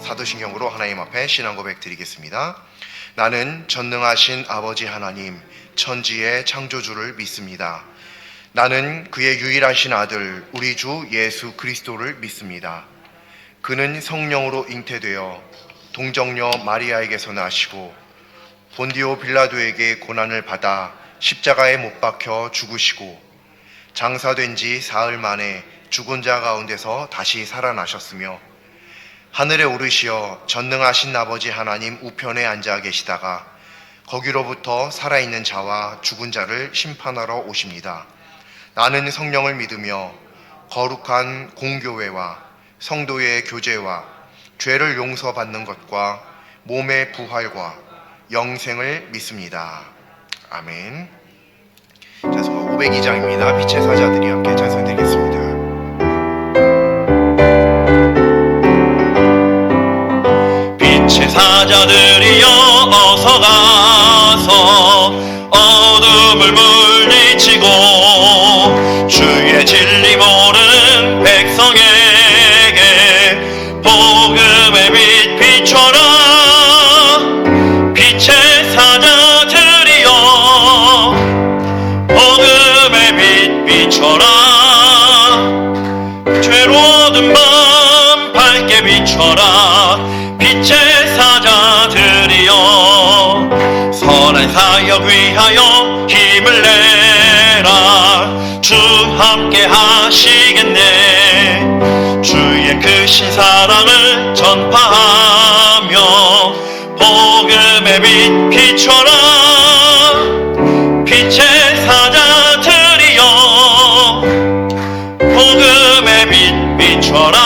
사도신경으로 하나님 앞에 신앙 고백 드리겠습니다. 나는 전능하신 아버지 하나님, 천지의 창조주를 믿습니다. 나는 그의 유일하신 아들, 우리 주 예수 그리스도를 믿습니다. 그는 성령으로 잉태되어 동정녀 마리아에게서 나시고 본디오 빌라도에게 고난을 받아 십자가에 못 박혀 죽으시고 장사된 지 사흘 만에 죽은 자 가운데서 다시 살아나셨으며 하늘에 오르시어 전능하신 아버지 하나님 우편에 앉아 계시다가 거기로부터 살아있는 자와 죽은 자를 심판하러 오십니다. 나는 성령을 믿으며 거룩한 공교회와 성도의 교제와 죄를 용서받는 것과 몸의 부활과 영생을 믿습니다. 아멘. 찬송 502장입니다. 빛의 사자들이 함께 찬송드리겠습니다. 빛의 사자들이여 어서 가서 어둠을 물리치고 주의 진리 모르는 백성에게 복음의 빛 비춰라. 빛의 사자들이여 복음의 빛 비춰라. 죄로운 밤 밝게 비춰라. 빛의 사자들이여 선한 사역 위하여 힘을 내라. 주 함께 하시겠네. 주의 크신 사랑을 전파하며 복음의 빛 비춰라. 빛의 사자들이여 복음의 빛 비춰라.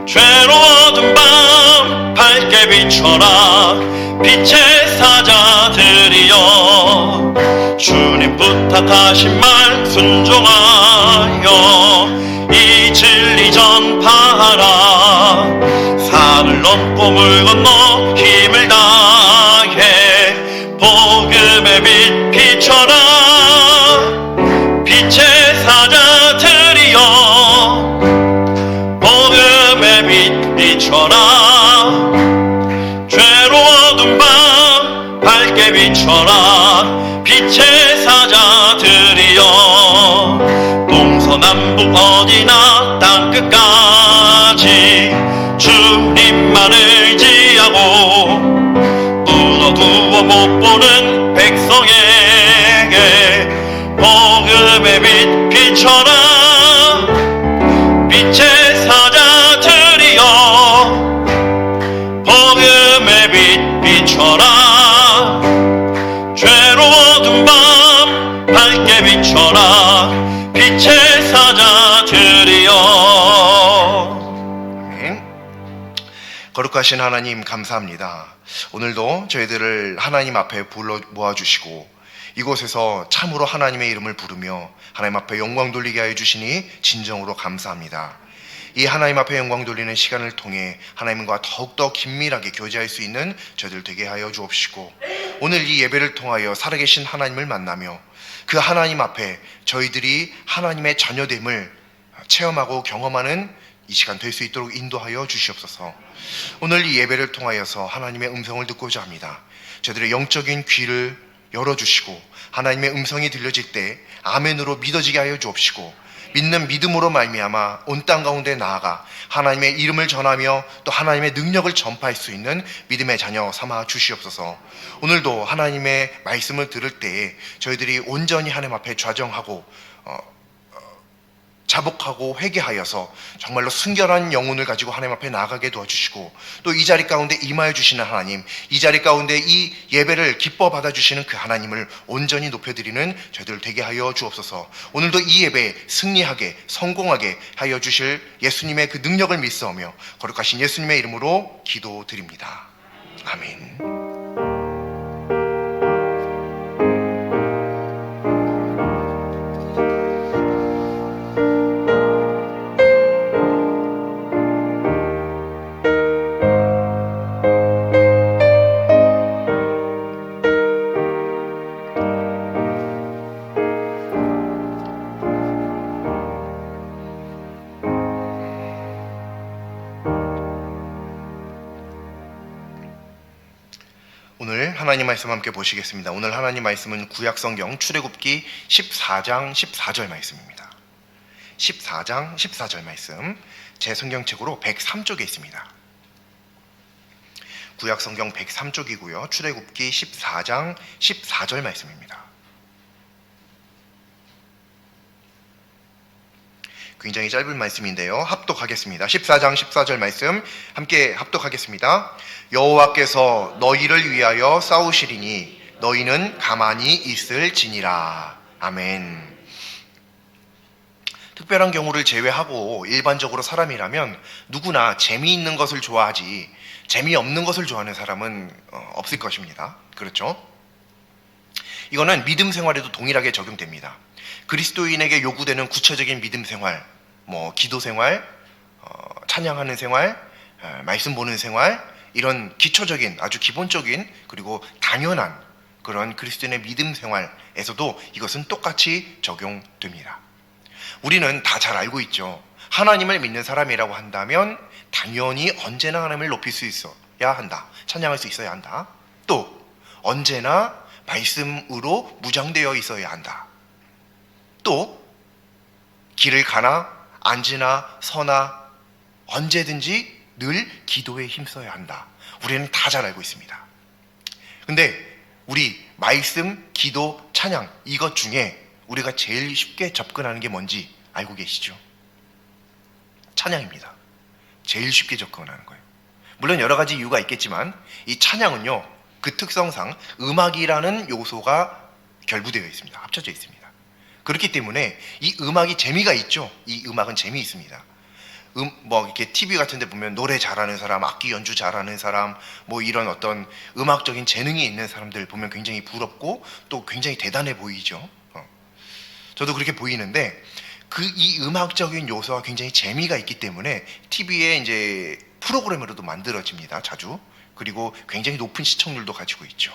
죄로운 밤 밝게 비춰라. 빛의 사자들이여 주님 부탁하신 말 순종하여 이 진리 전파하라. 산을 넘고 물 건너 힘을 다해 복음의 빛 비춰라. 빛의 사자들이여 복음의 빛 비춰라. 죄로운 밤 밝게 비춰라. 빛의 사자들이여 동서남북 어디나 땅끝까지 주님만을 지하고 묻어두어 못 보는 백성에게 복음의 빛 비춰라. 빛의 사자들이여 복음의 빛 비춰라. 죄로운 밤 밝게 비춰라. 빛의 사자들이여. 아멘. 거룩하신 하나님 감사합니다. 오늘도 저희들을 하나님 앞에 불러 모아주시고 이곳에서 참으로 하나님의 이름을 부르며 하나님 앞에 영광 돌리게 하여 주시니 진정으로 감사합니다. 이 하나님 앞에 영광 돌리는 시간을 통해 하나님과 더욱더 긴밀하게 교제할 수 있는 저희들 되게 하여 주옵시고 오늘 이 예배를 통하여 살아계신 하나님을 만나며 그 하나님 앞에 저희들이 하나님의 자녀됨을 체험하고 경험하는 이 시간 될 수 있도록 인도하여 주시옵소서. 오늘 이 예배를 통하여서 하나님의 음성을 듣고자 합니다. 저희들의 영적인 귀를 열어주시고 하나님의 음성이 들려질 때 아멘으로 믿어지게 하여 주옵시고 믿는 믿음으로 말미암아 온 땅 가운데 나아가 하나님의 이름을 전하며 또 하나님의 능력을 전파할 수 있는 믿음의 자녀 삼아 주시옵소서. 오늘도 하나님의 말씀을 들을 때에 저희들이 온전히 하나님 앞에 좌정하고 자복하고 회개하여서 정말로 순결한 영혼을 가지고 하나님 앞에 나아가게 도와주시고 또 이 자리 가운데 임하여 주시는 하나님, 이 자리 가운데 이 예배를 기뻐 받아주시는 그 하나님을 온전히 높여드리는 저희들 되게 하여 주옵소서. 오늘도 이 예배에 승리하게 성공하게 하여 주실 예수님의 그 능력을 믿사오며 거룩하신 예수님의 이름으로 기도드립니다. 아멘. 오늘 하나님 말씀 함께 보시겠습니다. 오늘 하나님 말씀은 구약성경 출애굽기 14장 14절 말씀입니다. 14장 14절 말씀, 제 성경책으로 103쪽에 있습니다. 구약성경 103쪽이고요. 출애굽기 14장 14절 말씀입니다. 굉장히 짧은 말씀인데요. 합독하겠습니다. 14장 14절 말씀 함께 합독하겠습니다. 여호와께서 너희를 위하여 싸우시리니 너희는 가만히 있을지니라. 아멘. 특별한 경우를 제외하고 일반적으로 사람이라면 누구나 재미있는 것을 좋아하지 재미없는 것을 좋아하는 사람은 없을 것입니다. 그렇죠? 이거는 믿음 생활에도 동일하게 적용됩니다. 그리스도인에게 요구되는 구체적인 믿음 생활, 기도 생활, 찬양하는 생활, 말씀 보는 생활, 이런 기초적인 아주 기본적인 그리고 당연한 그런 그리스도인의 믿음 생활에서도 이것은 똑같이 적용됩니다. 우리는 다 잘 알고 있죠. 하나님을 믿는 사람이라고 한다면 당연히 언제나 하나님을 높일 수 있어야 한다. 찬양할 수 있어야 한다. 또 언제나 말씀으로 무장되어 있어야 한다. 또 길을 가나 앉으나 서나 언제든지 늘 기도에 힘써야 한다. 우리는 다 잘 알고 있습니다. 근데 우리 말씀, 기도, 찬양 이것 중에 우리가 제일 쉽게 접근하는 게 뭔지 알고 계시죠? 찬양입니다. 제일 쉽게 접근하는 거예요. 물론 여러 가지 이유가 있겠지만 이 찬양은요, 그 특성상 음악이라는 요소가 결부되어 있습니다. 합쳐져 있습니다. 그렇기 때문에 이 음악이 재미가 있죠. 이 음악은 재미있습니다. 이렇게 TV 같은 데 보면 노래 잘하는 사람, 악기 연주 잘하는 사람, 이런 어떤 음악적인 재능이 있는 사람들 보면 굉장히 부럽고 또 굉장히 대단해 보이죠. 저도 그렇게 보이는데 이 음악적인 요소가 굉장히 재미가 있기 때문에 TV에 이제 프로그램으로도 만들어집니다. 자주. 그리고 굉장히 높은 시청률도 가지고 있죠.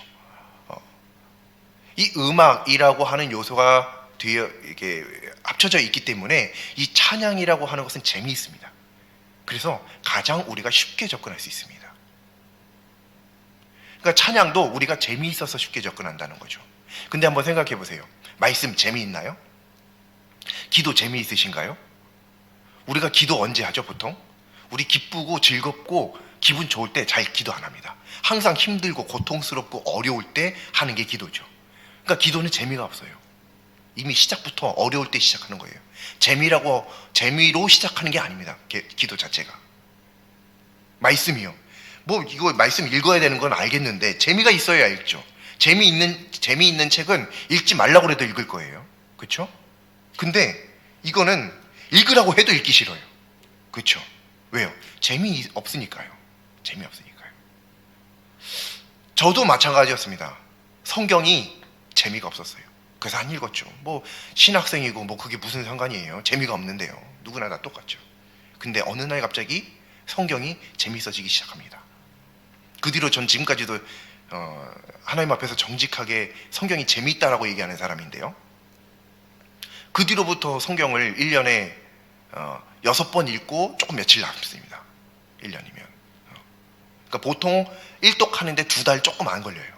이 음악이라고 하는 요소가 이렇게 합쳐져 있기 때문에 이 찬양이라고 하는 것은 재미있습니다. 그래서 가장 우리가 쉽게 접근할 수 있습니다. 그러니까 찬양도 우리가 재미있어서 쉽게 접근한다는 거죠. 근데 한번 생각해 보세요. 말씀 재미있나요? 기도 재미있으신가요? 우리가 기도 언제 하죠, 보통? 우리 기쁘고 즐겁고 기분 좋을 때 잘 기도 안 합니다. 항상 힘들고 고통스럽고 어려울 때 하는 게 기도죠. 그러니까 기도는 재미가 없어요. 이미 시작부터 어려울 때 시작하는 거예요. 재미로 시작하는 게 아닙니다. 기도 자체가. 말씀이요. 이거 말씀 읽어야 되는 건 알겠는데 재미가 있어야 읽죠. 재미있는 책은 읽지 말라고 해도 읽을 거예요. 그렇죠? 근데 이거는 읽으라고 해도 읽기 싫어요. 그렇죠? 왜요? 재미없으니까요. 재미없으니까요. 저도 마찬가지였습니다. 성경이 재미가 없었어요. 그래서 안 읽었죠. 신학생이고 그게 무슨 상관이에요. 재미가 없는데요. 누구나 다 똑같죠. 근데 어느 날 갑자기 성경이 재미있어지기 시작합니다. 그 뒤로 전 지금까지도 하나님 앞에서 정직하게 성경이 재미있다라고 얘기하는 사람인데요. 그 뒤로부터 성경을 1년에 6번 읽고 조금 며칠 남습니다. 1년이면. 그러니까 보통 1독 하는데 2달 조금 안 걸려요.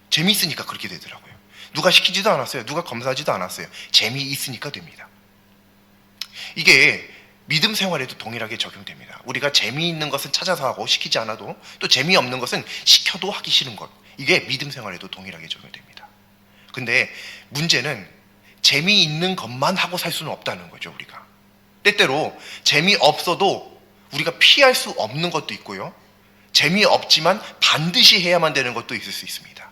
재미있으니까 그렇게 되더라고요. 누가 시키지도 않았어요. 누가 검사하지도 않았어요. 재미있으니까 됩니다. 이게 믿음 생활에도 동일하게 적용됩니다. 우리가 재미있는 것은 찾아서 하고 시키지 않아도, 또 재미없는 것은 시켜도 하기 싫은 것, 이게 믿음 생활에도 동일하게 적용됩니다. 근데 문제는 재미있는 것만 하고 살 수는 없다는 거죠. 우리가 때때로 재미없어도 우리가 피할 수 없는 것도 있고요, 재미없지만 반드시 해야만 되는 것도 있을 수 있습니다.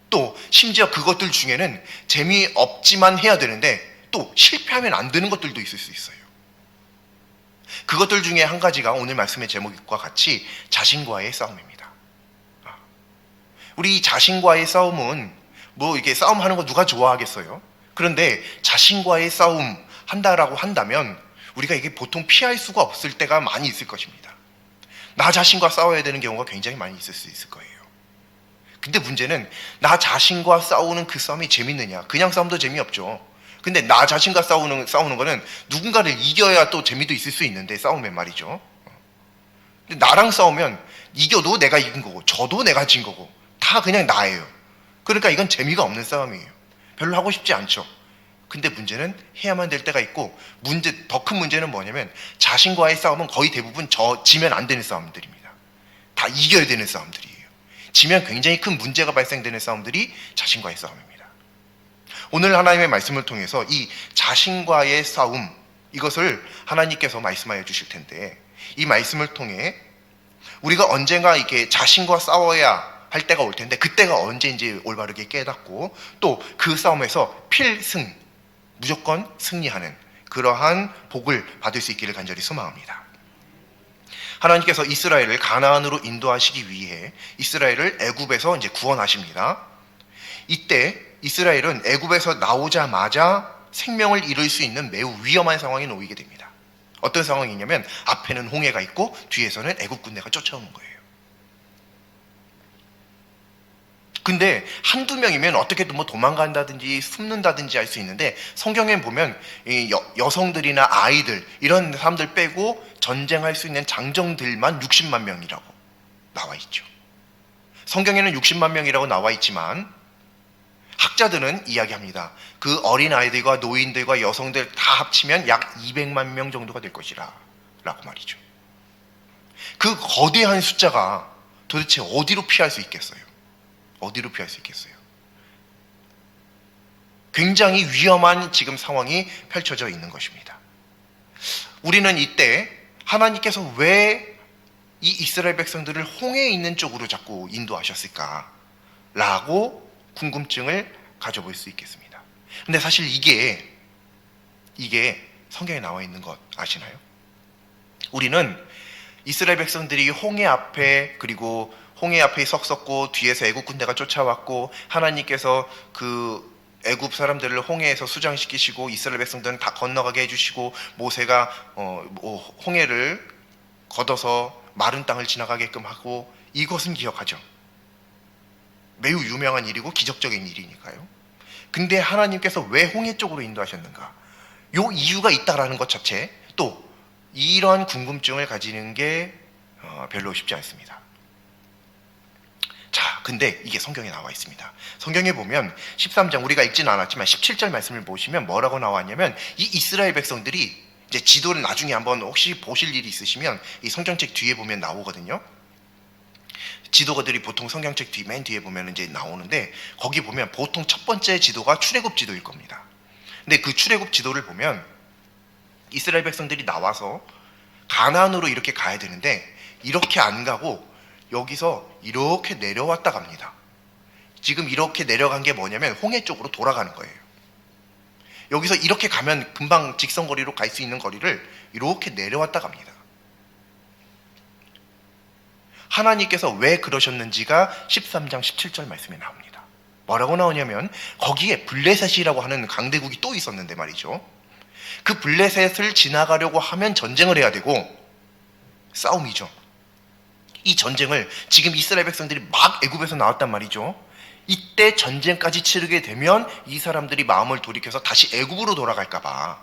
또 심지어 그것들 중에는 재미없지만 해야 되는데 또 실패하면 안 되는 것들도 있을 수 있어요. 그것들 중에 한 가지가 오늘 말씀의 제목과 같이 자신과의 싸움입니다. 우리 자신과의 싸움은 이렇게 싸움하는 거 누가 좋아하겠어요? 그런데 자신과의 싸움 한다라고 한다면 우리가 이게 보통 피할 수가 없을 때가 많이 있을 것입니다. 나 자신과 싸워야 되는 경우가 굉장히 많이 있을 수 있을 거예요. 근데 문제는 나 자신과 싸우는 그 싸움이 재밌느냐? 그냥 싸움도 재미없죠. 근데 나 자신과 싸우는 거는 누군가를 이겨야 또 재미도 있을 수 있는데, 싸움엔 말이죠. 근데 나랑 싸우면 이겨도 내가 이긴 거고 져도 내가 진 거고 다 그냥 나예요. 그러니까 이건 재미가 없는 싸움이에요. 별로 하고 싶지 않죠. 근데 문제는 해야만 될 때가 있고, 더 큰 문제는 뭐냐면 자신과의 싸움은 거의 대부분 지면 안 되는 싸움들입니다. 다 이겨야 되는 싸움들이에요. 지면 굉장히 큰 문제가 발생되는 싸움들이 자신과의 싸움입니다. 오늘 하나님의 말씀을 통해서 이 자신과의 싸움, 이것을 하나님께서 말씀하여 주실 텐데, 이 말씀을 통해 우리가 언젠가 이렇게 자신과 싸워야 할 때가 올 텐데, 그때가 언제인지 올바르게 깨닫고 또 그 싸움에서 필승, 무조건 승리하는 그러한 복을 받을 수 있기를 간절히 소망합니다. 하나님께서 이스라엘을 가나안으로 인도하시기 위해 이스라엘을 애굽에서 이제 구원하십니다. 이때 이스라엘은 애굽에서 나오자마자 생명을 잃을 수 있는 매우 위험한 상황에 놓이게 됩니다. 어떤 상황이냐면 앞에는 홍해가 있고 뒤에서는 애굽 군대가 쫓아오는 거예요. 근데 한두 명이면 어떻게든 뭐 도망간다든지 숨는다든지 할 수 있는데, 성경에 보면 이 여성들이나 아이들 이런 사람들 빼고 전쟁할 수 있는 장정들만 60만 명이라고 나와 있죠. 성경에는 60만 명이라고 나와 있지만 학자들은 이야기합니다. 그 어린 아이들과 노인들과 여성들 다 합치면 약 200만 명 정도가 될 것이라 라고 말이죠. 그 거대한 숫자가 도대체 어디로 피할 수 있겠어요? 어디로 피할 수 있겠어요? 굉장히 위험한 지금 상황이 펼쳐져 있는 것입니다. 우리는 이때 하나님께서 왜 이 이스라엘 백성들을 홍해에 있는 쪽으로 자꾸 인도하셨을까? 라고 궁금증을 가져볼 수 있겠습니다. 근데 사실 이게 성경에 나와 있는 것 아시나요? 우리는 이스라엘 백성들이 홍해 앞에, 그리고 홍해 앞에 섰었고 뒤에서 애굽 군대가 쫓아왔고 하나님께서 그 애굽 사람들을 홍해에서 수장시키시고 이스라엘 백성들은 다 건너가게 해주시고 모세가 홍해를 걷어서 마른 땅을 지나가게끔 하고, 이것은 기억하죠. 매우 유명한 일이고 기적적인 일이니까요. 근데 하나님께서 왜 홍해 쪽으로 인도하셨는가? 요 이유가 있다라는 것 자체, 또 이러한 궁금증을 가지는 게 별로 쉽지 않습니다. 자, 근데 이게 성경에 나와 있습니다. 성경에 보면 13장, 우리가 읽지는 않았지만 17절 말씀을 보시면 뭐라고 나왔냐면, 이 이스라엘 백성들이 이제 지도를 나중에 한번 혹시 보실 일이 있으시면 이 성경책 뒤에 보면 나오거든요. 지도가들이 보통 성경책 맨 뒤에 보면 이제 나오는데, 거기 보면 보통 첫 번째 지도가 출애굽 지도일 겁니다. 근데 그 출애굽 지도를 보면 이스라엘 백성들이 나와서 가나안으로 이렇게 가야 되는데 이렇게 안 가고 여기서 이렇게 내려왔다 갑니다. 지금 이렇게 내려간 게 뭐냐면 홍해 쪽으로 돌아가는 거예요. 여기서 이렇게 가면 금방 직선거리로 갈 수 있는 거리를 이렇게 내려왔다 갑니다. 하나님께서 왜 그러셨는지가 13장 17절 말씀에 나옵니다. 뭐라고 나오냐면, 거기에 블레셋이라고 하는 강대국이 또 있었는데 말이죠. 그 블레셋을 지나가려고 하면 전쟁을 해야 되고 싸움이죠. 이 전쟁을 지금 이스라엘 백성들이 막 애굽에서 나왔단 말이죠. 이때 전쟁까지 치르게 되면 이 사람들이 마음을 돌이켜서 다시 애굽으로 돌아갈까 봐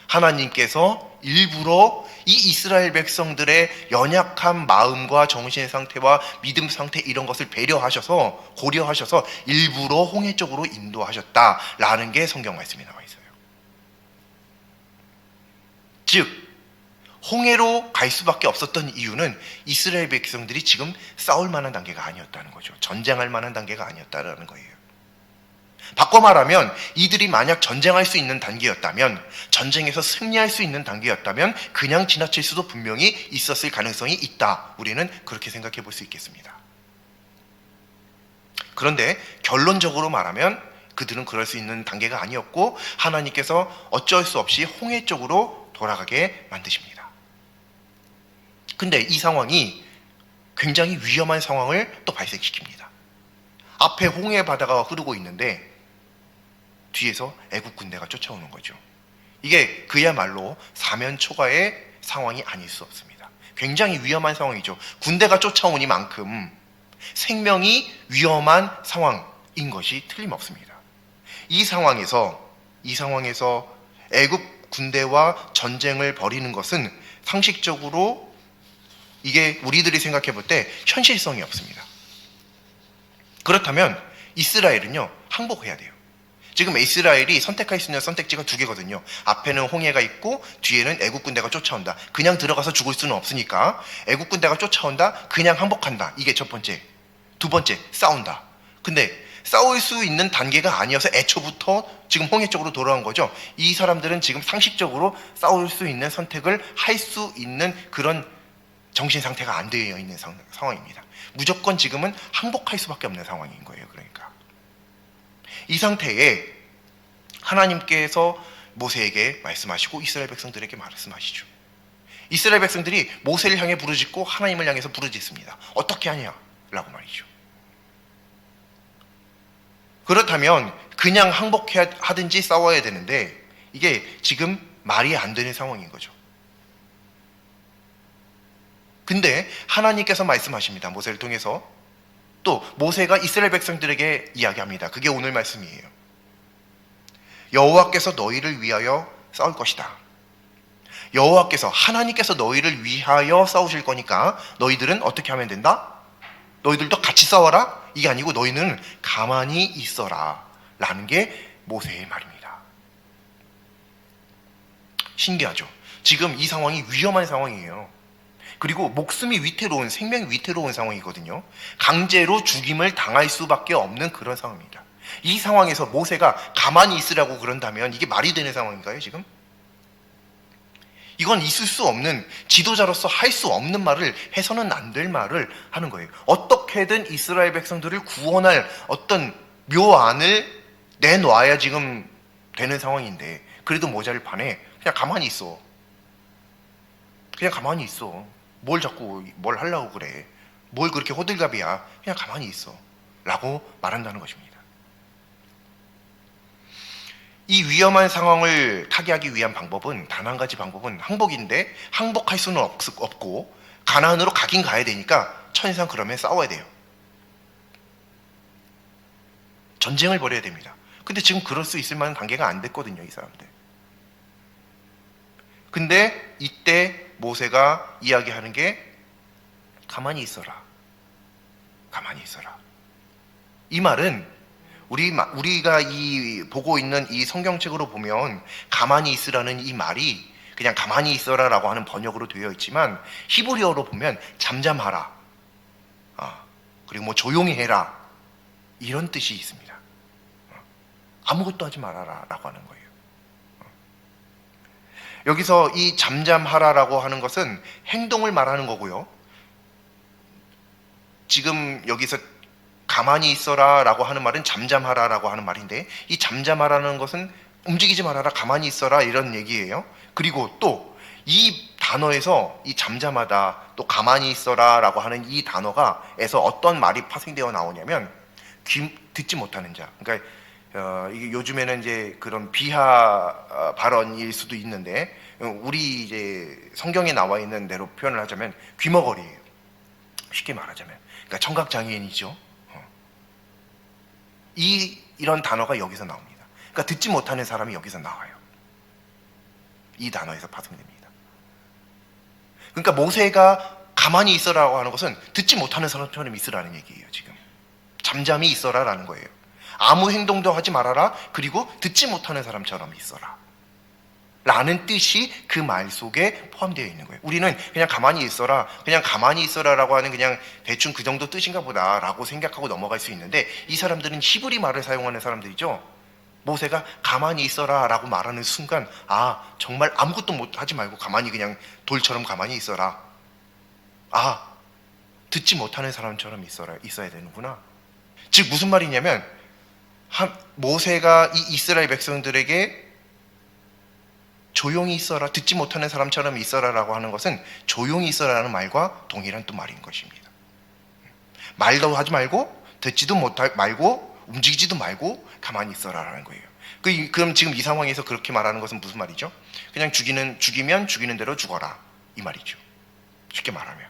하나님께서 일부러 이 이스라엘 백성들의 연약한 마음과 정신 상태와 믿음 상태 이런 것을 배려하셔서, 고려하셔서 일부러 홍해 쪽으로 인도하셨다라는 게 성경 말씀에 나와 있어요. 즉 홍해로 갈 수밖에 없었던 이유는 이스라엘 백성들이 지금 싸울 만한 단계가 아니었다는 거죠. 전쟁할 만한 단계가 아니었다는 거예요. 바꿔 말하면 이들이 만약 전쟁할 수 있는 단계였다면, 전쟁에서 승리할 수 있는 단계였다면 그냥 지나칠 수도 분명히 있었을 가능성이 있다. 우리는 그렇게 생각해 볼 수 있겠습니다. 그런데 결론적으로 말하면 그들은 그럴 수 있는 단계가 아니었고 하나님께서 어쩔 수 없이 홍해 쪽으로 돌아가게 만드십니다. 근데 이 상황이 굉장히 위험한 상황을 또 발생시킵니다. 앞에 홍해 바다가 흐르고 있는데 뒤에서 애국 군대가 쫓아오는 거죠. 이게 그야말로 사면초가의 상황이 아닐 수 없습니다. 굉장히 위험한 상황이죠. 군대가 쫓아오니만큼 생명이 위험한 상황인 것이 틀림없습니다. 이 상황에서 애국 군대와 전쟁을 벌이는 것은 상식적으로 이게 우리들이 생각해 볼 때 현실성이 없습니다. 그렇다면 이스라엘은요, 항복해야 돼요. 지금 이스라엘이 선택할 수 있는 선택지가 두 개거든요. 앞에는 홍해가 있고 뒤에는 애국 군대가 쫓아온다. 그냥 들어가서 죽을 수는 없으니까 애국 군대가 쫓아온다. 그냥 항복한다. 이게 첫 번째. 두 번째, 싸운다. 근데 싸울 수 있는 단계가 아니어서 애초부터 지금 홍해 쪽으로 돌아온 거죠. 이 사람들은 지금 상식적으로 싸울 수 있는 선택을 할 수 있는 그런 정신 상태가 안 되어 있는 상황입니다. 무조건 지금은 항복할 수밖에 없는 상황인 거예요. 그러니까 이 상태에 하나님께서 모세에게 말씀하시고 이스라엘 백성들에게 말씀하시죠. 이스라엘 백성들이 모세를 향해 부르짖고 하나님을 향해서 부르짖습니다. 어떻게 하냐? 라고 말이죠. 그렇다면 그냥 항복하든지 싸워야 되는데 이게 지금 말이 안 되는 상황인 거죠. 근데 하나님께서 말씀하십니다. 모세를 통해서. 또 모세가 이스라엘 백성들에게 이야기합니다. 그게 오늘 말씀이에요. 여호와께서 너희를 위하여 싸울 것이다. 여호와께서, 하나님께서 너희를 위하여 싸우실 거니까 너희들은 어떻게 하면 된다? 너희들도 같이 싸워라? 이게 아니고 너희는 가만히 있어라 라는 게 모세의 말입니다. 신기하죠? 지금 이 상황이 위험한 상황이에요. 그리고 목숨이 위태로운, 생명이 위태로운 상황이거든요. 강제로 죽임을 당할 수밖에 없는 그런 상황입니다. 이 상황에서 모세가 가만히 있으라고 그런다면 이게 말이 되는 상황인가요, 지금? 이건 있을 수 없는, 지도자로서 할 수 없는 말을 해서는 안 될 말을 하는 거예요. 어떻게든 이스라엘 백성들을 구원할 어떤 묘안을 내놔야 지금 되는 상황인데 그래도 모자를 파네. 그냥 가만히 있어. 그냥 가만히 있어. 뭘 자꾸 뭘 하려고 그래. 뭘 그렇게 호들갑이야. 그냥 가만히 있어 라고 말한다는 것입니다. 이 위험한 상황을 타개하기 위한 방법은 단 한 가지 방법은 항복인데 항복할 수는 없고 가나안으로 가긴 가야 되니까 천상 그러면 싸워야 돼요. 전쟁을 벌여야 됩니다. 근데 지금 그럴 수 있을 만한 단계가 안 됐거든요, 이 사람들. 근데 이때 모세가 이야기하는 게 가만히 있어라. 가만히 있어라. 이 말은 우리가 보고 있는 이 성경책으로 보면 가만히 있으라는 이 말이 그냥 가만히 있어라라고 하는 번역으로 되어 있지만 히브리어로 보면 잠잠하라. 그리고 뭐 조용히 해라. 이런 뜻이 있습니다. 아무것도 하지 말아라 라고 하는 거예요. 여기서 이 잠잠하라라고 하는 것은 행동을 말하는 거고요. 지금 여기서 가만히 있어라 라고 하는 말은 잠잠하라 라고 하는 말인데 이 잠잠하라는 것은 움직이지 말아라, 가만히 있어라 이런 얘기예요. 그리고 또 이 단어에서 이 잠잠하다 또 가만히 있어라 라고 하는 이 단어가에서 어떤 말이 파생되어 나오냐면 듣지 못하는 자. 그러니까 이게 요즘에는 이제 그런 비하 발언일 수도 있는데 우리 이제 성경에 나와 있는 대로 표현을 하자면 귀머거리예요. 쉽게 말하자면. 그러니까 청각장애인이죠. 이런 단어가 여기서 나옵니다. 그러니까 듣지 못하는 사람이 여기서 나와요. 이 단어에서 파생됩니다. 그러니까 모세가 가만히 있어라고 하는 것은 듣지 못하는 사람처럼 있으라는 얘기예요. 지금 잠잠히 있어라라는 거예요. 아무 행동도 하지 말아라. 그리고 듣지 못하는 사람처럼 있어라 라는 뜻이 그 말 속에 포함되어 있는 거예요. 우리는 그냥 가만히 있어라, 그냥 가만히 있어라라고 하는 그냥 대충 그 정도 뜻인가 보다라고 생각하고 넘어갈 수 있는데 이 사람들은 히브리 말을 사용하는 사람들이죠. 모세가 가만히 있어라라고 말하는 순간 정말 아무것도 하지 말고 가만히 그냥 돌처럼 가만히 있어라. 듣지 못하는 사람처럼 있어야 되는구나. 즉 무슨 말이냐면 모세가 이 이스라엘 백성들에게 조용히 있어라, 듣지 못하는 사람처럼 있어라라고 하는 것은 조용히 있어라는 말과 동일한 또 말인 것입니다. 말도 하지 말고 듣지도 말고 움직이지도 말고 가만히 있어라라는 거예요. 그럼 지금 이 상황에서 그렇게 말하는 것은 무슨 말이죠? 그냥 죽이면 죽이는 대로 죽어라 이 말이죠. 쉽게 말하면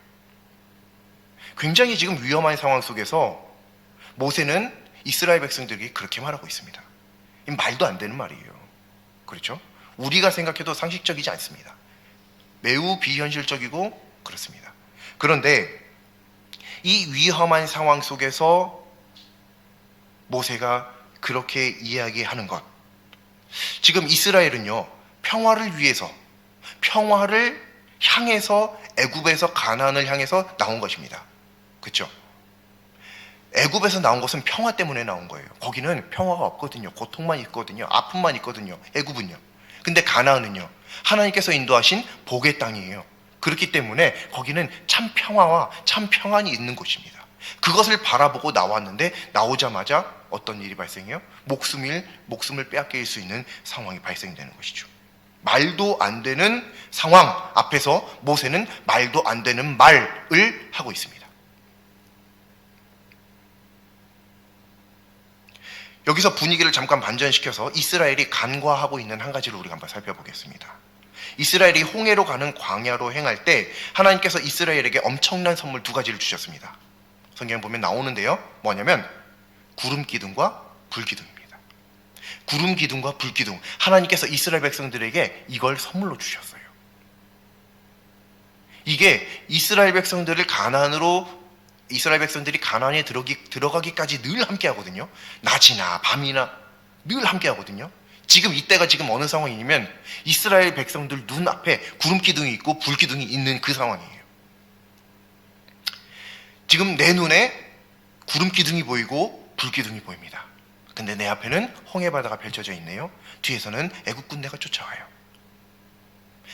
굉장히 지금 위험한 상황 속에서 모세는 이스라엘 백성들에게 그렇게 말하고 있습니다. 이 말도 안 되는 말이에요. 그렇죠? 우리가 생각해도 상식적이지 않습니다. 매우 비현실적이고 그렇습니다. 그런데 이 위험한 상황 속에서 모세가 그렇게 이야기하는 것, 지금 이스라엘은요, 평화를 위해서, 평화를 향해서, 애굽에서 가나안을 향해서 나온 것입니다. 그렇죠? 애굽에서 나온 것은 평화 때문에 나온 거예요. 거기는 평화가 없거든요. 고통만 있거든요. 아픔만 있거든요. 애굽은요. 근데 가나안은요, 하나님께서 인도하신 복의 땅이에요. 그렇기 때문에 거기는 참 평화와 참 평안이 있는 곳입니다. 그것을 바라보고 나왔는데, 나오자마자 어떤 일이 발생해요? 목숨을 빼앗길 수 있는 상황이 발생되는 것이죠. 말도 안 되는 상황 앞에서 모세는 말도 안 되는 말을 하고 있습니다. 여기서 분위기를 잠깐 반전시켜서 이스라엘이 간과하고 있는 한 가지를 우리가 한번 살펴보겠습니다. 이스라엘이 홍해로 가는 광야로 행할 때 하나님께서 이스라엘에게 엄청난 선물 두 가지를 주셨습니다. 성경에 보면 나오는데요, 뭐냐면 구름 기둥과 불 기둥입니다. 구름 기둥과 불 기둥, 하나님께서 이스라엘 백성들에게 이걸 선물로 주셨어요. 이게 이스라엘 백성들이 가나안에 들어가기까지 늘 함께 하거든요. 낮이나 밤이나 늘 함께 하거든요. 지금 이때가 지금 어느 상황이냐면 이스라엘 백성들 눈앞에 구름 기둥이 있고 불 기둥이 있는 그 상황이에요. 지금 내 눈에 구름 기둥이 보이고 불 기둥이 보입니다. 근데 내 앞에는 홍해 바다가 펼쳐져 있네요. 뒤에서는 애국 군대가 쫓아와요.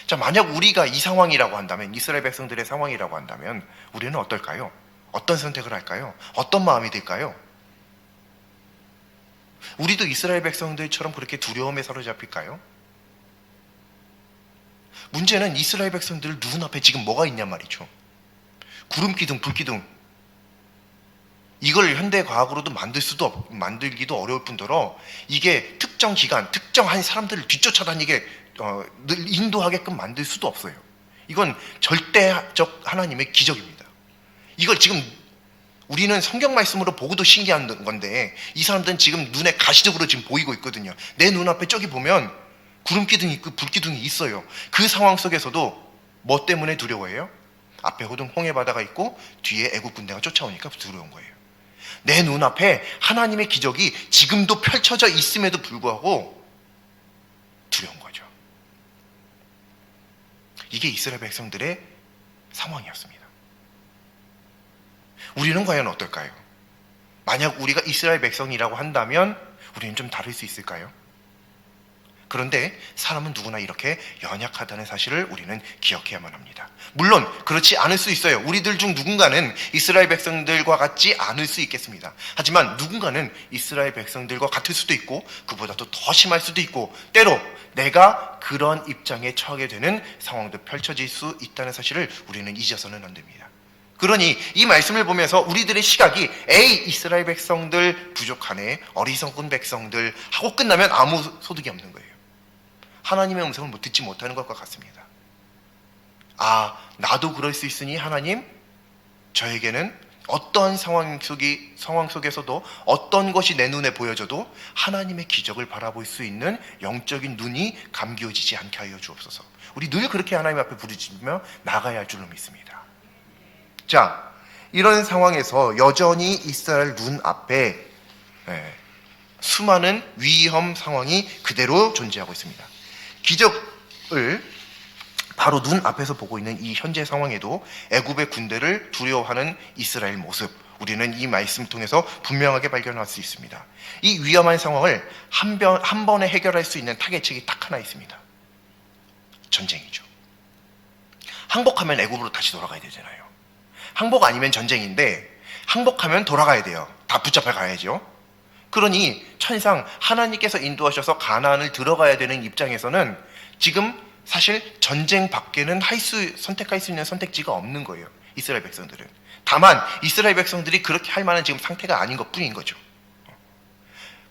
자, 만약 우리가 이 상황이라고 한다면, 이스라엘 백성들의 상황이라고 한다면 우리는 어떨까요? 어떤 선택을 할까요? 어떤 마음이 들까요? 우리도 이스라엘 백성들처럼 그렇게 두려움에 사로잡힐까요? 문제는 이스라엘 백성들 눈앞에 지금 뭐가 있냔 말이죠. 구름 기둥, 불 기둥. 이걸 현대 과학으로도 만들기도 어려울 뿐더러 이게 특정 기간, 특정한 사람들을 뒤쫓아다니게 인도하게끔 만들 수도 없어요. 이건 절대적 하나님의 기적입니다. 이걸 지금 우리는 성경 말씀으로 보고도 신기한 건데 이 사람들은 지금 눈에 가시적으로 지금 보이고 있거든요. 내 눈앞에 저기 보면 구름 기둥이 있고 불 기둥이 있어요. 그 상황 속에서도 뭐 때문에 두려워해요? 앞에 홍해 바다가 있고 뒤에 애국 군대가 쫓아오니까 두려운 거예요. 내 눈앞에 하나님의 기적이 지금도 펼쳐져 있음에도 불구하고 두려운 거죠. 이게 이스라엘 백성들의 상황이었습니다. 우리는 과연 어떨까요? 만약 우리가 이스라엘 백성이라고 한다면 우리는 좀 다를 수 있을까요? 그런데 사람은 누구나 이렇게 연약하다는 사실을 우리는 기억해야만 합니다. 물론 그렇지 않을 수 있어요. 우리들 중 누군가는 이스라엘 백성들과 같지 않을 수 있겠습니다. 하지만 누군가는 이스라엘 백성들과 같을 수도 있고 그보다도 더 심할 수도 있고 때로 내가 그런 입장에 처하게 되는 상황도 펼쳐질 수 있다는 사실을 우리는 잊어서는 안 됩니다. 그러니 이 말씀을 보면서 우리들의 시각이 에이 이스라엘 백성들 부족하네, 어리석은 백성들 하고 끝나면 아무 소득이 없는 거예요. 하나님의 음성을 듣지 못하는 것과 같습니다. 아, 나도 그럴 수 있으니 하나님, 저에게는 어떠한 상황 속에서도 어떤 것이 내 눈에 보여져도 하나님의 기적을 바라볼 수 있는 영적인 눈이 감겨지지 않게 하여 주옵소서. 우리 늘 그렇게 하나님 앞에 부르짖으며 나가야 할 줄로 믿습니다. 자, 이런 상황에서 여전히 이스라엘 눈앞에 수많은 위험 상황이 그대로 존재하고 있습니다. 기적을 바로 눈앞에서 보고 있는 이 현재 상황에도 애굽의 군대를 두려워하는 이스라엘 모습, 우리는 이 말씀 통해서 분명하게 발견할 수 있습니다. 이 위험한 상황을 한 번에 해결할 수 있는 타겟책이 딱 하나 있습니다. 전쟁이죠. 항복하면 애굽으로 다시 돌아가야 되잖아요. 항복 아니면 전쟁인데 항복하면 돌아가야 돼요. 다 붙잡혀 가야죠. 그러니 천상 하나님께서 인도하셔서 가나안을 들어가야 되는 입장에서는 지금 사실 전쟁 밖에는 선택할 수 있는 선택지가 없는 거예요. 이스라엘 백성들은. 다만 이스라엘 백성들이 그렇게 할 만한 지금 상태가 아닌 것뿐인 거죠.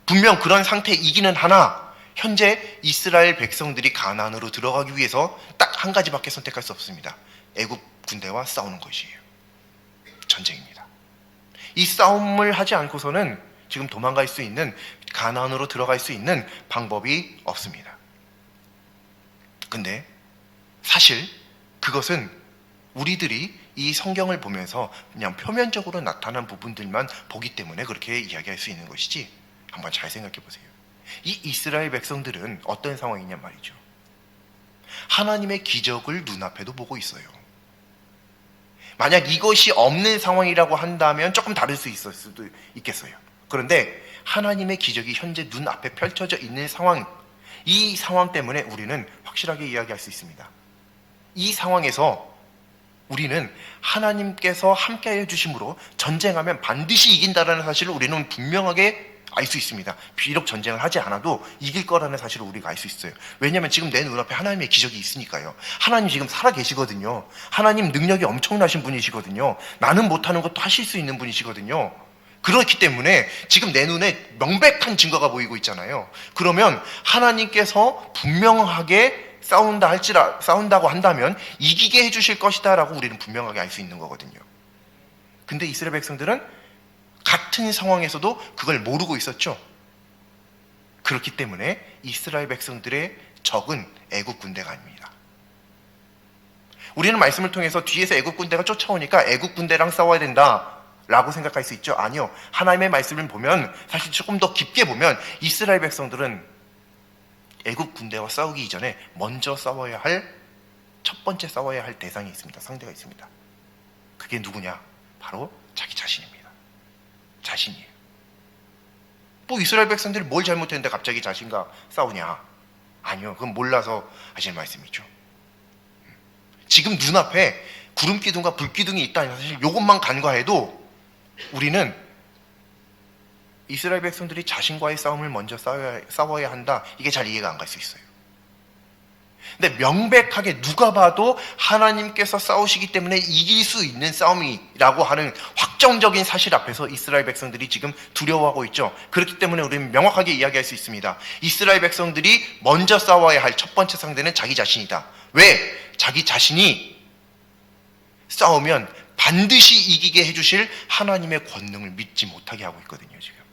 분명 그런 상태이기는 하나 현재 이스라엘 백성들이 가나안으로 들어가기 위해서 딱 한 가지밖에 선택할 수 없습니다. 애굽 군대와 싸우는 것이에요. 전쟁입니다. 이 싸움을 하지 않고서는 지금 도망갈 수 있는, 가나안으로 들어갈 수 있는 방법이 없습니다. 근데 사실 그것은 우리들이 이 성경을 보면서 그냥 표면적으로 나타난 부분들만 보기 때문에 그렇게 이야기할 수 있는 것이지, 한번 잘 생각해 보세요. 이 이스라엘 백성들은 어떤 상황이냐 말이죠. 하나님의 기적을 눈앞에도 보고 있어요. 만약 이것이 없는 상황이라고 한다면 조금 다를 수 있을 수도 있겠어요. 그런데 하나님의 기적이 현재 눈앞에 펼쳐져 있는 상황, 이 상황 때문에 우리는 확실하게 이야기할 수 있습니다. 이 상황에서 우리는 하나님께서 함께 해주심으로 전쟁하면 반드시 이긴다라는 사실을 우리는 분명하게 알 수 있습니다. 비록 전쟁을 하지 않아도 이길 거라는 사실을 우리가 알 수 있어요. 왜냐하면 지금 내 눈앞에 하나님의 기적이 있으니까요. 하나님 지금 살아 계시거든요. 하나님 능력이 엄청나신 분이시거든요. 나는 못하는 것도 하실 수 있는 분이시거든요. 그렇기 때문에 지금 내 눈에 명백한 증거가 보이고 있잖아요. 그러면 하나님께서 분명하게 싸운다고 한다면 이기게 해주실 것이다 라고 우리는 분명하게 알 수 있는 거거든요. 근데 이스라엘 백성들은 같은 상황에서도 그걸 모르고 있었죠. 그렇기 때문에 이스라엘 백성들의 적은 애국 군대가 아닙니다. 우리는 말씀을 통해서 뒤에서 애국 군대가 쫓아오니까 애국 군대랑 싸워야 된다 라고 생각할 수 있죠. 아니요. 하나님의 말씀을 보면, 사실 조금 더 깊게 보면 이스라엘 백성들은 애국 군대와 싸우기 이전에 먼저 첫 번째 싸워야 할 대상이 있습니다. 상대가 있습니다. 그게 누구냐? 바로 자기 자신입니다. 자신이에요. 뭐 이스라엘 백성들이 뭘 잘못했는데 갑자기 자신과 싸우냐? 아니요. 그건 몰라서 하시는 말씀이죠. 지금 눈앞에 구름 기둥과 불 기둥이 있다는 사실, 이것만 간과해도 우리는 이스라엘 백성들이 자신과의 싸움을 먼저 싸워야 한다, 이게 잘 이해가 안 갈 수 있어요. 근데 명백하게 누가 봐도 하나님께서 싸우시기 때문에 이길 수 있는 싸움이라고 하는 확정적인 사실 앞에서 이스라엘 백성들이 지금 두려워하고 있죠. 그렇기 때문에 우리는 명확하게 이야기할 수 있습니다. 이스라엘 백성들이 먼저 싸워야 할 첫 번째 상대는 자기 자신이다. 왜? 자기 자신이 싸우면 반드시 이기게 해주실 하나님의 권능을 믿지 못하게 하고 있거든요. 지금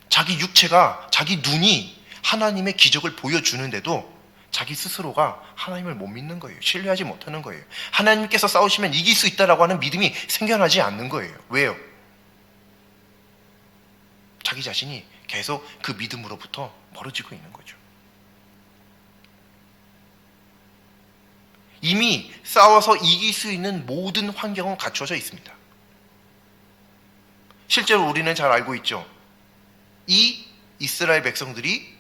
자기 육체가, 자기 눈이 하나님의 기적을 보여주는데도 자기 스스로가 하나님을 못 믿는 거예요. 신뢰하지 못하는 거예요. 하나님께서 싸우시면 이길 수 있다라고 하는 믿음이 생겨나지 않는 거예요. 왜요? 자기 자신이 계속 그 믿음으로부터 멀어지고 있는 거죠. 이미 싸워서 이길 수 있는 모든 환경은 갖춰져 있습니다. 실제로 우리는 잘 알고 있죠. 이 이스라엘 백성들이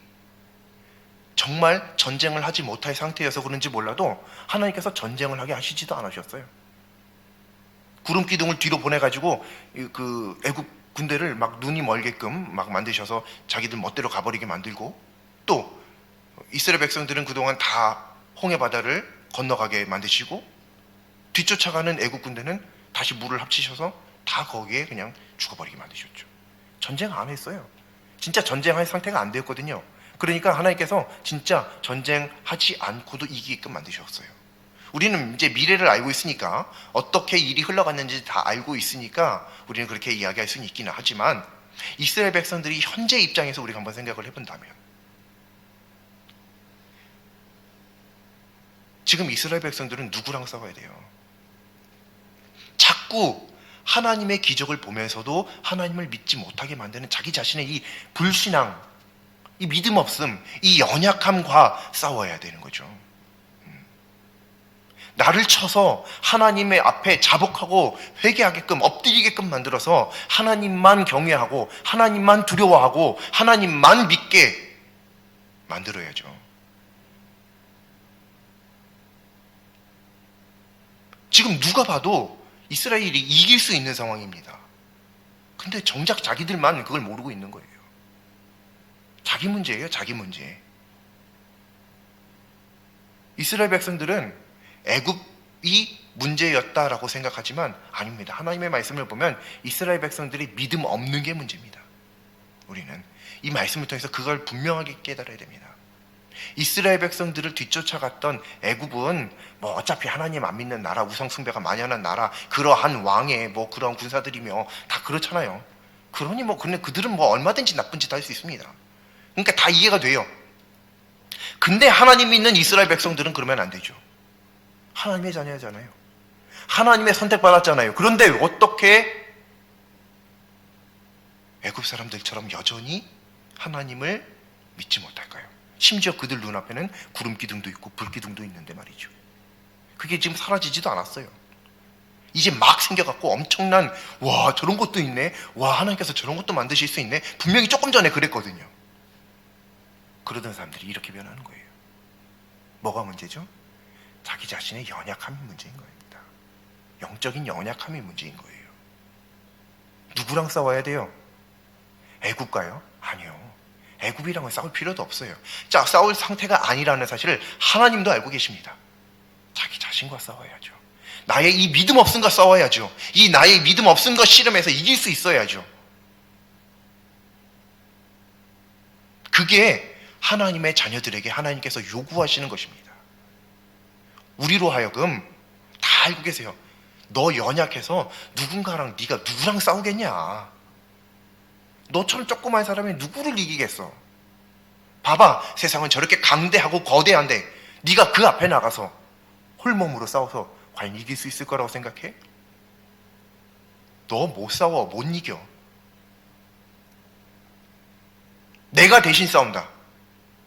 정말 전쟁을 하지 못할 상태여서 그런지 몰라도 하나님께서 전쟁을 하게 하시지도 않으셨어요. 구름 기둥을 뒤로 보내가지고 그 애국 군대를 막 눈이 멀게끔 막 만드셔서 자기들 멋대로 가버리게 만들고, 또 이스라엘 백성들은 그동안 다 홍해 바다를 건너가게 만드시고, 뒤쫓아가는 애국 군대는 다시 물을 합치셔서 다 거기에 그냥 죽어버리게 만드셨죠. 전쟁 안 했어요. 진짜 전쟁할 상태가 안 되었거든요. 그러니까 하나님께서 진짜 전쟁하지 않고도 이기게끔 만드셨어요. 우리는 이제 미래를 알고 있으니까, 어떻게 일이 흘러갔는지 다 알고 있으니까 우리는 그렇게 이야기할 수는 있기는 하지만, 이스라엘 백성들이 현재 입장에서 우리가 한번 생각을 해본다면, 지금 이스라엘 백성들은 누구랑 싸워야 돼요? 자꾸 하나님의 기적을 보면서도 하나님을 믿지 못하게 만드는 자기 자신의 이 불신앙, 이 믿음 없음, 이 연약함과 싸워야 되는 거죠. 나를 쳐서 하나님의 앞에 자복하고 회개하게끔, 엎드리게끔 만들어서 하나님만 경외하고 하나님만 두려워하고 하나님만 믿게 만들어야죠. 지금 누가 봐도 이스라엘이 이길 수 있는 상황입니다. 근데 정작 자기들만 그걸 모르고 있는 거예요. 자기 문제예요, 자기 문제. 이스라엘 백성들은 애굽이 문제였다라고 생각하지만 아닙니다. 하나님의 말씀을 보면 이스라엘 백성들이 믿음 없는 게 문제입니다. 우리는 이 말씀을 통해서 그걸 분명하게 깨달아야 됩니다. 이스라엘 백성들을 뒤쫓아갔던 애굽은 뭐 어차피 하나님 안 믿는 나라, 우상숭배가 만연한 나라, 그러한 왕의 뭐 그런 군사들이며 다 그렇잖아요. 그러니 뭐 근데 그들은 뭐 얼마든지 나쁜 짓 할 수 있습니다. 그러니까 다 이해가 돼요. 근데 하나님 믿는 이스라엘 백성들은 그러면 안 되죠. 하나님의 자녀잖아요. 하나님의 선택받았잖아요. 그런데 어떻게 애굽 사람들처럼 여전히 하나님을 믿지 못할까요? 심지어 그들 눈앞에는 구름 기둥도 있고 불 기둥도 있는데 말이죠. 그게 지금 사라지지도 않았어요. 이제 막 생겨갖고 엄청난, 와 저런 것도 있네, 와 하나님께서 저런 것도 만드실 수 있네, 분명히 조금 전에 그랬거든요. 그러던 사람들이 이렇게 변하는 거예요. 뭐가 문제죠? 자기 자신의 연약함이 문제인 겁니다. 영적인 연약함이 문제인 거예요. 누구랑 싸워야 돼요? 애굽과요? 아니요. 애굽이랑은 싸울 필요도 없어요. 자, 싸울 상태가 아니라는 사실을 하나님도 알고 계십니다. 자기 자신과 싸워야죠. 나의 이 믿음 없음과 싸워야죠. 이 나의 믿음 없음과 씨름해서 이길 수 있어야죠. 그게 하나님의 자녀들에게 하나님께서 요구하시는 것입니다. 우리로 하여금 다 알고 계세요. 너 연약해서 누군가랑 네가 누구랑 싸우겠냐? 너처럼 조그만 사람이 누구를 이기겠어? 봐봐, 세상은 저렇게 강대하고 거대한데 네가 그 앞에 나가서 홀몸으로 싸워서 과연 이길 수 있을 거라고 생각해? 너 못 싸워, 못 이겨. 내가 대신 싸운다.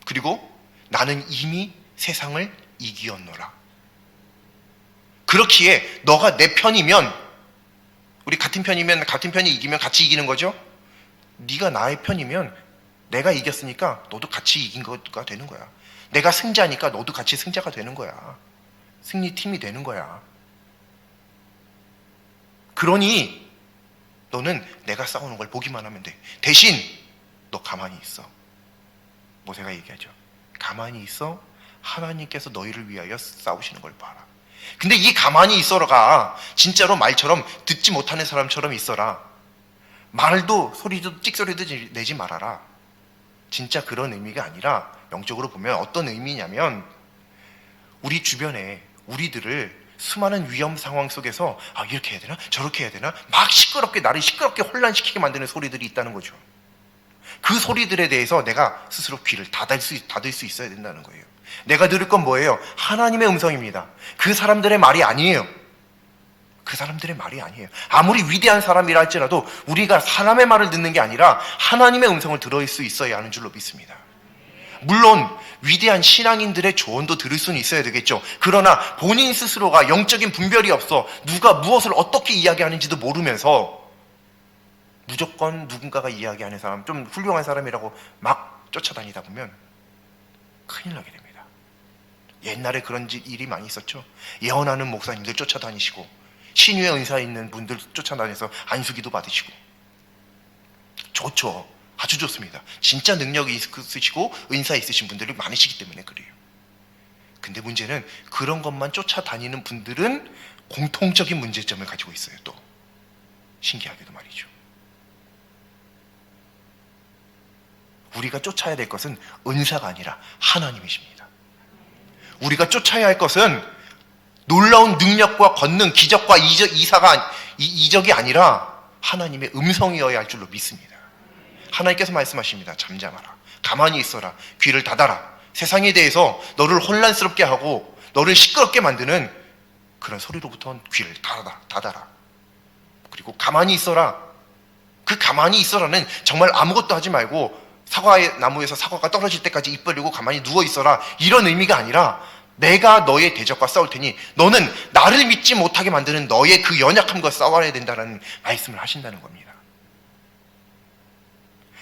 그리고 나는 이미 세상을 이기었노라. 그렇기에 너가 내 편이면, 우리 같은 편이면 같은 편이 이기면 같이 이기는 거죠? 네가 나의 편이면 내가 이겼으니까 너도 같이 이긴 거가 되는 거야. 내가 승자니까 너도 같이 승자가 되는 거야. 승리팀이 되는 거야. 그러니 너는 내가 싸우는 걸 보기만 하면 돼. 대신 너 가만히 있어. 모세가 얘기하죠. 가만히 있어. 하나님께서 너희를 위하여 싸우시는 걸 봐라. 근데 이 가만히 있어라가 진짜로 말처럼 듣지 못하는 사람처럼 있어라. 말도 소리도 찍소리도 내지 말아라. 진짜 그런 의미가 아니라 영적으로 보면 어떤 의미냐면, 우리 주변에 우리들을 수많은 위험 상황 속에서 이렇게 해야 되나 저렇게 해야 되나 막 시끄럽게, 나를 시끄럽게 혼란시키게 만드는 소리들이 있다는 거죠. 그 소리들에 대해서 내가 스스로 귀를 닫을 수 있어야 된다는 거예요. 내가 들을 건 뭐예요? 하나님의 음성입니다. 그 사람들의 말이 아니에요. 그 사람들의 말이 아니에요. 아무리 위대한 사람이라 할지라도 우리가 사람의 말을 듣는 게 아니라 하나님의 음성을 들을 수 있어야 하는 줄로 믿습니다. 물론 위대한 신앙인들의 조언도 들을 수는 있어야 되겠죠. 그러나 본인 스스로가 영적인 분별이 없어 누가 무엇을 어떻게 이야기하는지도 모르면서 무조건 누군가가 이야기하는 사람, 좀 훌륭한 사람이라고 막 쫓아다니다 보면 큰일 나게 됩니다. 옛날에 그런 일이 많이 있었죠. 예언하는 목사님들 쫓아다니시고 신유의 은사 있는 분들 쫓아다녀서 안수기도 받으시고. 좋죠. 아주 좋습니다. 진짜 능력이 있으시고 은사 있으신 분들이 많으시기 때문에 그래요. 근데 문제는 그런 것만 쫓아다니는 분들은 공통적인 문제점을 가지고 있어요. 또 신기하게도 말이죠. 우리가 쫓아야 될 것은 은사가 아니라 하나님이십니다. 우리가 쫓아야 할 것은 놀라운 능력과 권능, 기적과 이적이 아니라 하나님의 음성이어야 할 줄로 믿습니다. 하나님께서 말씀하십니다. 잠잠하라. 가만히 있어라. 귀를 닫아라. 세상에 대해서 너를 혼란스럽게 하고 너를 시끄럽게 만드는 그런 소리로부터 귀를 닫아라. 그리고 가만히 있어라. 그 가만히 있어라는 정말 아무것도 하지 말고 사과의 나무에서 사과가 떨어질 때까지 입 벌리고 가만히 누워 있어라. 이런 의미가 아니라 내가 너의 대적과 싸울 테니 너는 나를 믿지 못하게 만드는 너의 그 연약함과 싸워야 된다는 말씀을 하신다는 겁니다.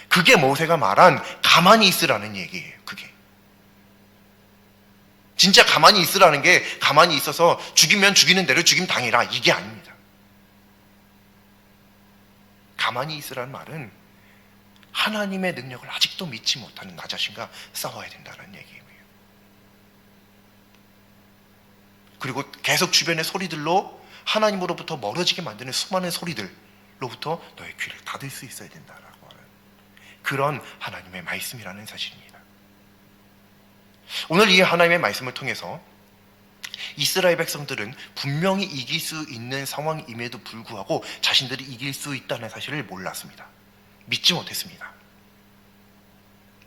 그게 모세가 말한 가만히 있으라는 얘기예요. 그게 진짜 가만히 있으라는 게 가만히 있어서 죽이면 죽이는 대로 죽임 당해라 이게 아닙니다. 가만히 있으라는 말은 하나님의 능력을 아직도 믿지 못하는 나 자신과 싸워야 된다는 얘기예요. 그리고 계속 주변의 소리들로 하나님으로부터 멀어지게 만드는 수많은 소리들로부터 너의 귀를 닫을 수 있어야 된다라고 하는 그런 하나님의 말씀이라는 사실입니다. 오늘 이 하나님의 말씀을 통해서 이스라엘 백성들은 분명히 이길 수 있는 상황임에도 불구하고 자신들이 이길 수 있다는 사실을 몰랐습니다. 믿지 못했습니다.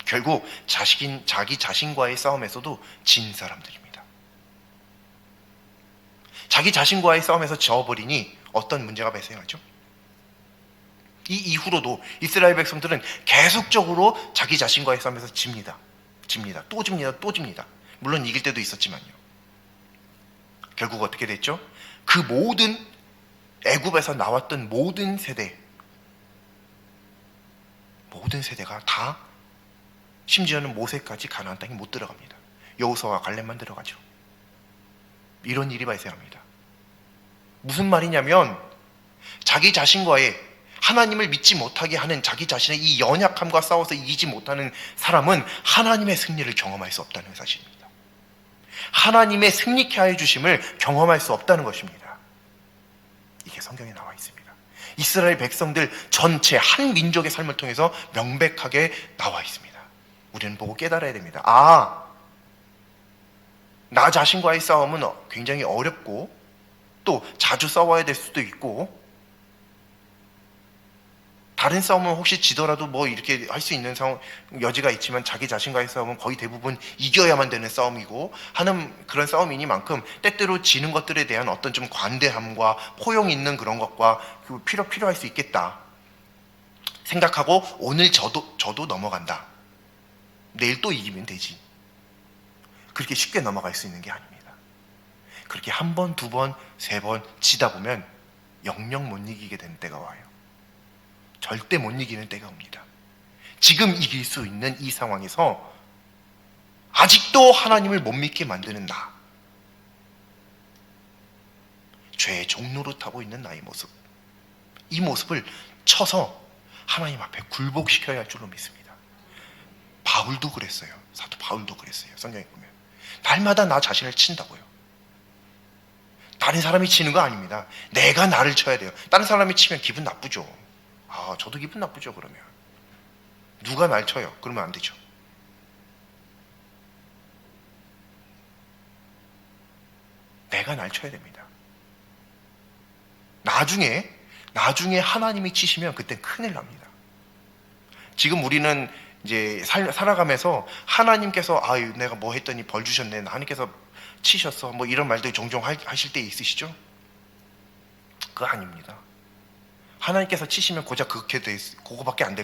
결국 자기 자신과의 싸움에서도 진 사람들입니다. 자기 자신과의 싸움에서 져버리니 어떤 문제가 발생하죠? 이 이후로도 이스라엘 백성들은 계속적으로 자기 자신과의 싸움에서 집니다. 또 집니다. 물론 이길 때도 있었지만요. 결국 어떻게 됐죠? 그 모든 애굽에서 나왔던 모든 세대가 다, 심지어는 모세까지 가나안 땅에 못 들어갑니다. 여호수아와 갈렙만 들어가죠. 이런 일이 발생합니다. 무슨 말이냐면 자기 자신과의, 하나님을 믿지 못하게 하는 자기 자신의 이 연약함과 싸워서 이기지 못하는 사람은 하나님의 승리를 경험할 수 없다는 사실입니다. 하나님의 승리케 하여 주심을 경험할 수 없다는 것입니다. 이게 성경에 나와 있습니다. 이스라엘 백성들 전체 한 민족의 삶을 통해서 명백하게 나와 있습니다. 우리는 보고 깨달아야 됩니다. 나 자신과의 싸움은 굉장히 어렵고 또 자주 싸워야 될 수도 있고, 다른 싸움은 혹시 지더라도 뭐 이렇게 할 수 있는 여지가 있지만 자기 자신과의 싸움은 거의 대부분 이겨야만 되는 싸움이고 하는 그런 싸움이니만큼 때때로 지는 것들에 대한 어떤 좀 관대함과 포용 있는 그런 것과 필요할 수 있겠다 생각하고 오늘 저도 넘어간다, 내일 또 이기면 되지, 그렇게 쉽게 넘어갈 수 있는 게 아닙니다. 그렇게 한 번, 두 번, 세 번 치다 보면 영영 못 이기게 되는 때가 와요. 절대 못 이기는 때가 옵니다. 지금 이길 수 있는 이 상황에서 아직도 하나님을 못 믿게 만드는 나, 죄의 종로로 타고 있는 나의 모습, 이 모습을 쳐서 하나님 앞에 굴복시켜야 할 줄로 믿습니다. 바울도 그랬어요. 사도 바울도 그랬어요. 성경에 보면 날마다 나 자신을 친다고요. 다른 사람이 치는 거 아닙니다. 내가 나를 쳐야 돼요. 다른 사람이 치면 기분 나쁘죠. 저도 기분 나쁘죠. 그러면 누가 날 쳐요? 그러면 안 되죠. 내가 날 쳐야 됩니다. 나중에 하나님이 치시면 그땐 큰일 납니다. 지금 우리는 이제 살아가면서 하나님께서 내가 뭐 했더니 벌 주셨네, 하나님께서 치셨어, 뭐 이런 말들 종종 하실 때 있으시죠? 그거 아닙니다. 하나님께서 치시면 고작 그거밖에 안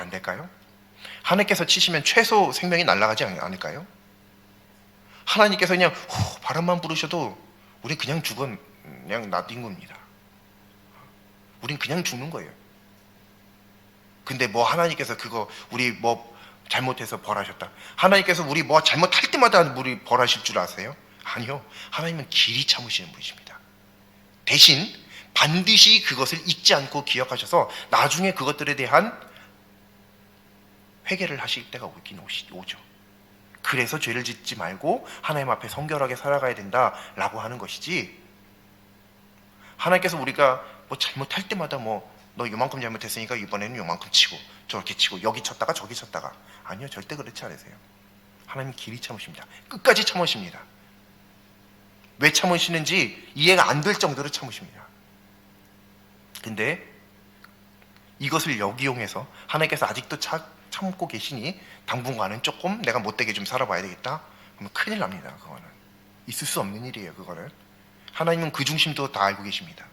될까요? 하나님께서 치시면 최소 생명이 날아가지 않을까요? 하나님께서 그냥 바람만 부르셔도 우린 그냥 그냥 놔둔 겁니다. 우린 그냥 죽는 거예요. 근데 뭐 하나님께서 우리 뭐 잘못해서 벌하셨다, 하나님께서 우리 뭐 잘못할 때마다 우리 벌하실 줄 아세요? 아니요. 하나님은 길이 참으시는 분이십니다. 대신 반드시 그것을 잊지 않고 기억하셔서 나중에 그것들에 대한 회개를 하실 때가 오죠. 그래서 죄를 짓지 말고 하나님 앞에 성결하게 살아가야 된다라고 하는 것이지, 하나님께서 우리가 뭐 잘못할 때마다 너 요만큼 잘못했으니까 이번에는 요만큼 치고 저렇게 치고 여기 쳤다가 저기 쳤다가, 아니요. 절대 그렇지 않으세요. 하나님 길이 참으십니다. 끝까지 참으십니다. 왜 참으시는지 이해가 안 될 정도로 참으십니다. 근데 이것을 역이용해서 하나님께서 아직도 참고 계시니 당분간은 조금 내가 못되게 좀 살아봐야 되겠다, 그러면 큰일 납니다. 그거는 있을 수 없는 일이에요. 그거는 하나님은 그 중심도 다 알고 계십니다.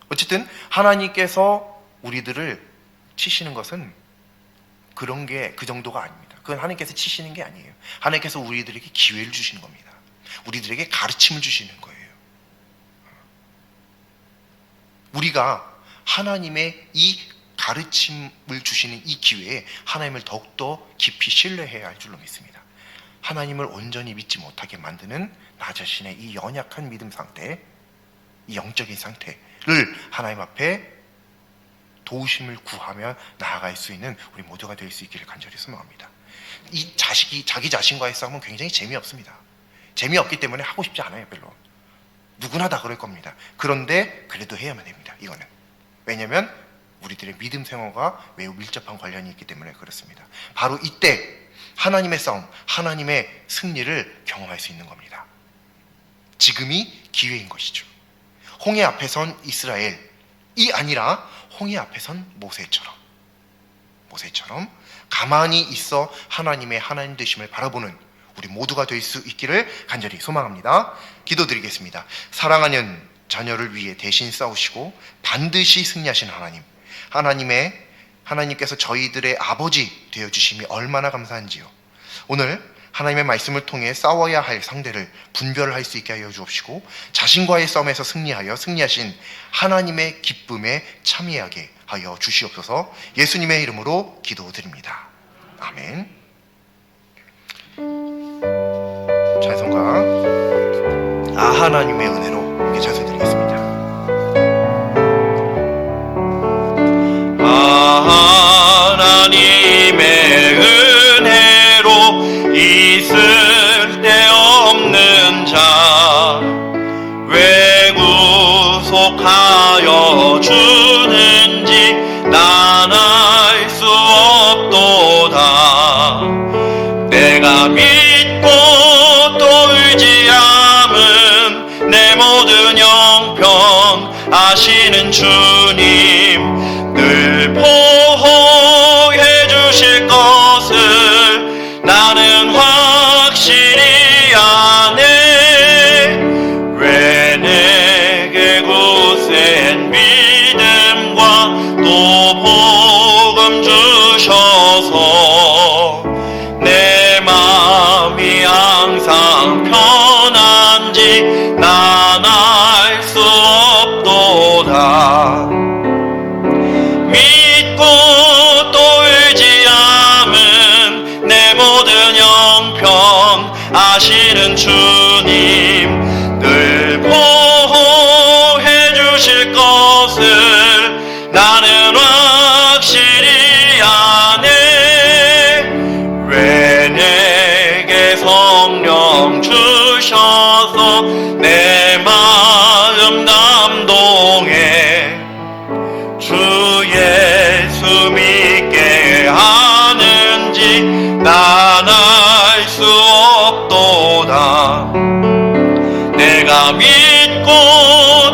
어쨌든 하나님께서 우리들을 치시는 것은 그런 게 그 정도가 아닙니다. 그건 하나님께서 치시는 게 아니에요. 하나님께서 우리들에게 기회를 주시는 겁니다. 우리들에게 가르침을 주시는 거예요. 우리가 하나님의 이 가르침을 주시는 이 기회에 하나님을 더욱더 깊이 신뢰해야 할 줄로 믿습니다. 하나님을 온전히 믿지 못하게 만드는 나 자신의 이 연약한 믿음 상태, 이 영적인 상태를 하나님 앞에 도우심을 구하며 나아갈 수 있는 우리 모두가 될 수 있기를 간절히 소망합니다. 자기 자신과의 싸움은 굉장히 재미없습니다. 재미없기 때문에 하고 싶지 않아요. 별로. 누구나 다 그럴 겁니다. 그런데 그래도 해야만 됩니다. 이거는 왜냐하면 우리들의 믿음 생활과 매우 밀접한 관련이 있기 때문에 그렇습니다. 바로 이때 하나님의 싸움, 하나님의 승리를 경험할 수 있는 겁니다. 지금이 기회인 것이죠. 홍해 앞에 선 이스라엘이 아니라 홍해 앞에 선 모세처럼 가만히 있어 하나님의 하나님 되심을 바라보는 우리 모두가 될 수 있기를 간절히 소망합니다. 기도드리겠습니다. 사랑하는 자녀를 위해 대신 싸우시고 반드시 승리하신 하나님께서 저희들의 아버지 되어주심이 얼마나 감사한지요. 오늘 하나님의 말씀을 통해 싸워야 할 상대를 분별할 수 있게 하여 주옵시고 자신과의 싸움에서 승리하신 하나님의 기쁨에 참여하게 하여 주시옵소서. 예수님의 이름으로 기도드립니다. 아멘. 찬송가 하나님의 은혜로 함께 찬송드리겠습니다. 하나님의 은혜로 있을 데 없는 자 왜 구속하여 주는지 난 알 수 없도다. 내가 믿고 또 의지함은 내 모든 형편 아시는 주님 늘 보호해 주실 것을 나는 확실히 아네. 왜 내게 굳센 믿음과 또 복음 주셔서 내 마음이 항상 편한지 난 알 수 없도다. 믿고 또 의지함은 내 모든 형편 아시는 주님 늘 보호해 주실 것을 나는 확실히 아네. 왜 내게 성령 주셔서 내 마음 감동해 주 예수 믿게 하는지 난 알 수 없도다. 내가 믿고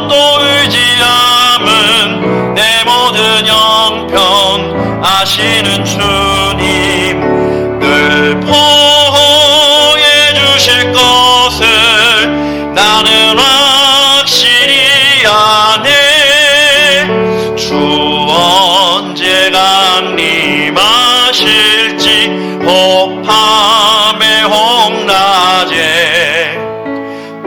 또 의지함은 내 모든 형편 아시는 주님 늘 보호해 주실 것을 나는 확실히 아네. 주 언제 강림하실지 혹밤에 혹낮에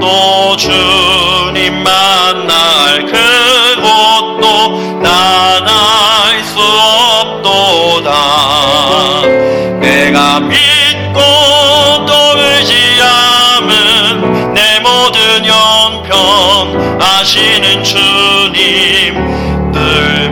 또 주님 만날 그곳도 난 알 수 없도다. 내가 믿고 또 의지함은 내 모든 형편 아시는 주님 늘